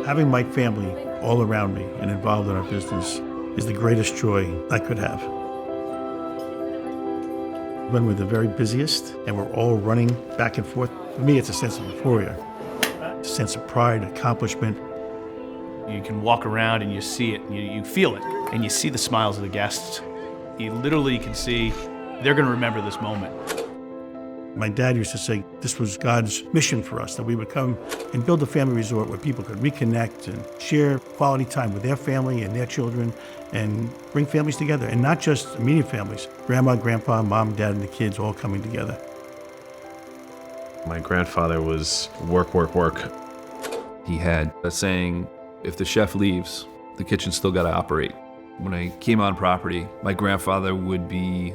Having my family all around me and involved in our business is the greatest joy I could have. When we're the very busiest and we're all running back and forth, for me it's a sense of euphoria, a sense of pride, accomplishment. You can walk around and you see it, and you feel it, and you see the smiles of the guests. You literally can see they're going to remember this moment. My dad used to say this was God's mission for us, that we would come and build a family resort where people could reconnect and share quality time with their family and their children and bring families together, and not just immediate families, grandma, grandpa, mom, dad, and the kids all coming together. My grandfather was work, work, work. He had a saying, if the chef leaves, the kitchen's still gotta operate. When I came on property, my grandfather would be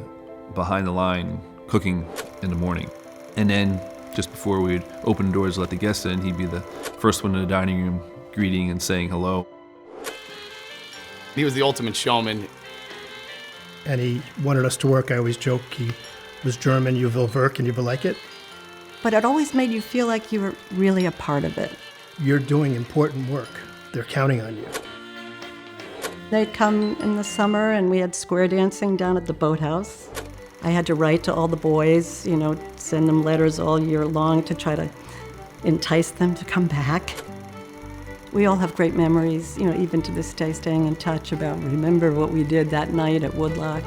behind the line cooking in the morning. And then just before we'd open the doors to let the guests in, he'd be the first one in the dining room greeting and saying hello. He was the ultimate showman. And he wanted us to work. I always joke he was German, you will work and you will like it. But it always made you feel like you were really a part of it. You're doing important work. They're counting on you. They'd come in the summer and we had square dancing down at the boathouse. I had to write to all the boys, send them letters all year long to try to entice them to come back. We all have great memories, even to this day, staying in touch about remember what we did that night at Woodloch.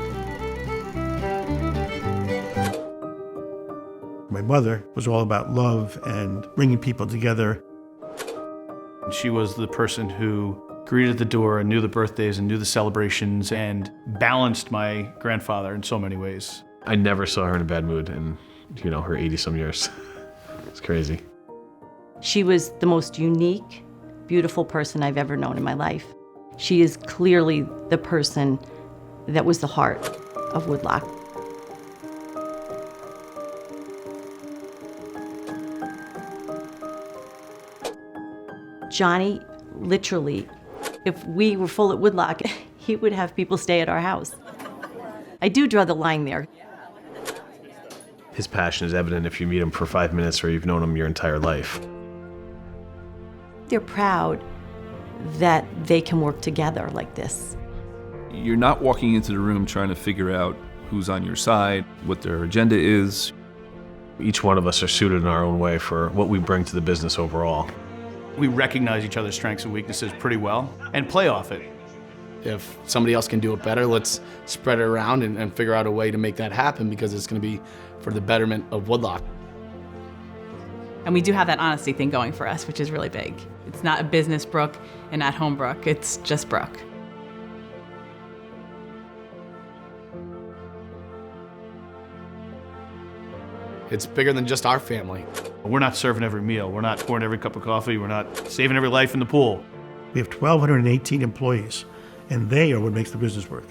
My mother was all about love and bringing people together. She was the person who greeted the door and knew the birthdays and knew the celebrations and balanced my grandfather in so many ways. I never saw her in a bad mood in, her 80-some years. It's crazy. She was the most unique, beautiful person I've ever known in my life. She is clearly the person that was the heart of Woodloch. Johnny, literally, if we were full at Woodloch, he would have people stay at our house. I do draw the line there. His passion is evident if you meet him for 5 minutes or you've known him your entire life. They're proud that they can work together like this. You're not walking into the room trying to figure out who's on your side, what their agenda is. Each one of us are suited in our own way for what we bring to the business overall. We recognize each other's strengths and weaknesses pretty well and play off it. If somebody else can do it better, let's spread it around and figure out a way to make that happen, because it's going to be for the betterment of Woodloch. And we do have that honesty thing going for us, which is really big. It's not a business Brooke and at home Brooke, it's just Brooke. It's bigger than just our family. We're not serving every meal. We're not pouring every cup of coffee. We're not saving every life in the pool. We have 1,218 employees, and they are what makes the business work.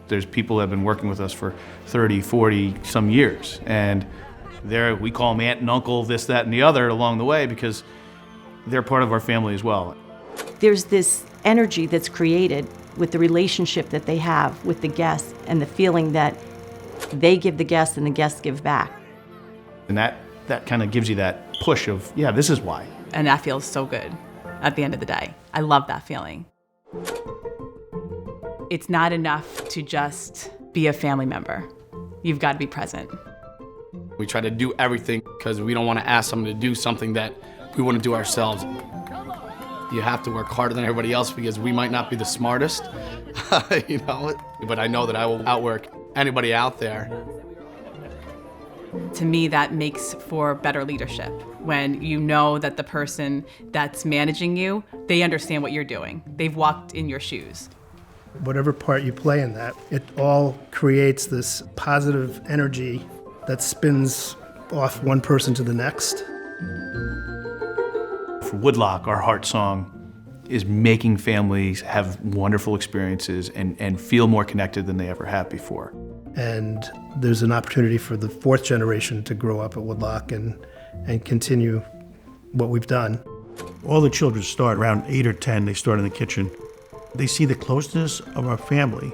There's people that have been working with us for 30, 40 some years, and we call them aunt and uncle, this, that, and the other along the way, because they're part of our family as well. There's this energy that's created with the relationship that they have with the guests and the feeling that they give the guests and the guests give back. And that kind of gives you that push of, yeah, this is why. And that feels so good at the end of the day. I love that feeling. It's not enough to just be a family member. You've got to be present. We try to do everything because we don't want to ask someone to do something that we want to do ourselves. You have to work harder than everybody else because we might not be the smartest, but I know that I will outwork anybody out there. To me, that makes for better leadership. When you know that the person that's managing you, they understand what you're doing. They've walked in your shoes. Whatever part you play in that, it all creates this positive energy that spins off one person to the next. For Woodloch, our heart song is making families have wonderful experiences and feel more connected than they ever have before. And there's an opportunity for the fourth generation to grow up at Woodloch and continue what we've done. All the children start around 8 or 10, they start in the kitchen. They see the closeness of our family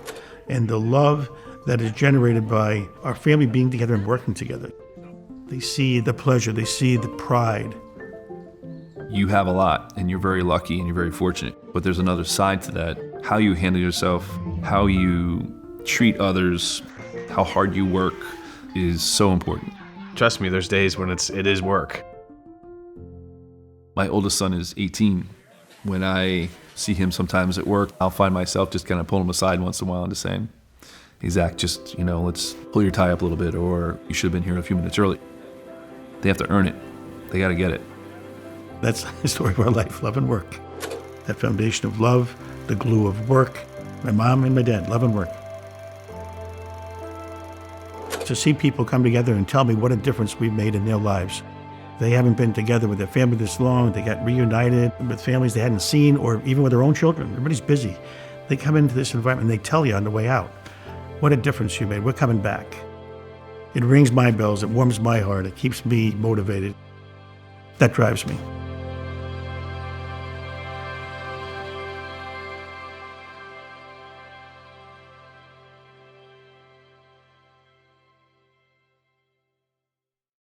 and the love that is generated by our family being together and working together. They see the pleasure, they see the pride. You have a lot, and you're very lucky and you're very fortunate. But there's another side to that. How you handle yourself, how you treat others, how hard you work is so important. Trust me, there's days when it is work. My oldest son is 18. When I see him sometimes at work, I'll find myself just kind of pulling him aside once in a while and just saying, "Hey, Zach, just, let's pull your tie up a little bit, or you should have been here a few minutes early." They have to earn it. They got to get it. That's the story of our life, love and work. That foundation of love, the glue of work. My mom and my dad, love and work. To see people come together and tell me what a difference we've made in their lives. They haven't been together with their family this long. They got reunited with families they hadn't seen, or even with their own children. Everybody's busy. They come into this environment and they tell you on the way out, what a difference you made. We're coming back. It rings my bells. It warms my heart. It keeps me motivated. That drives me.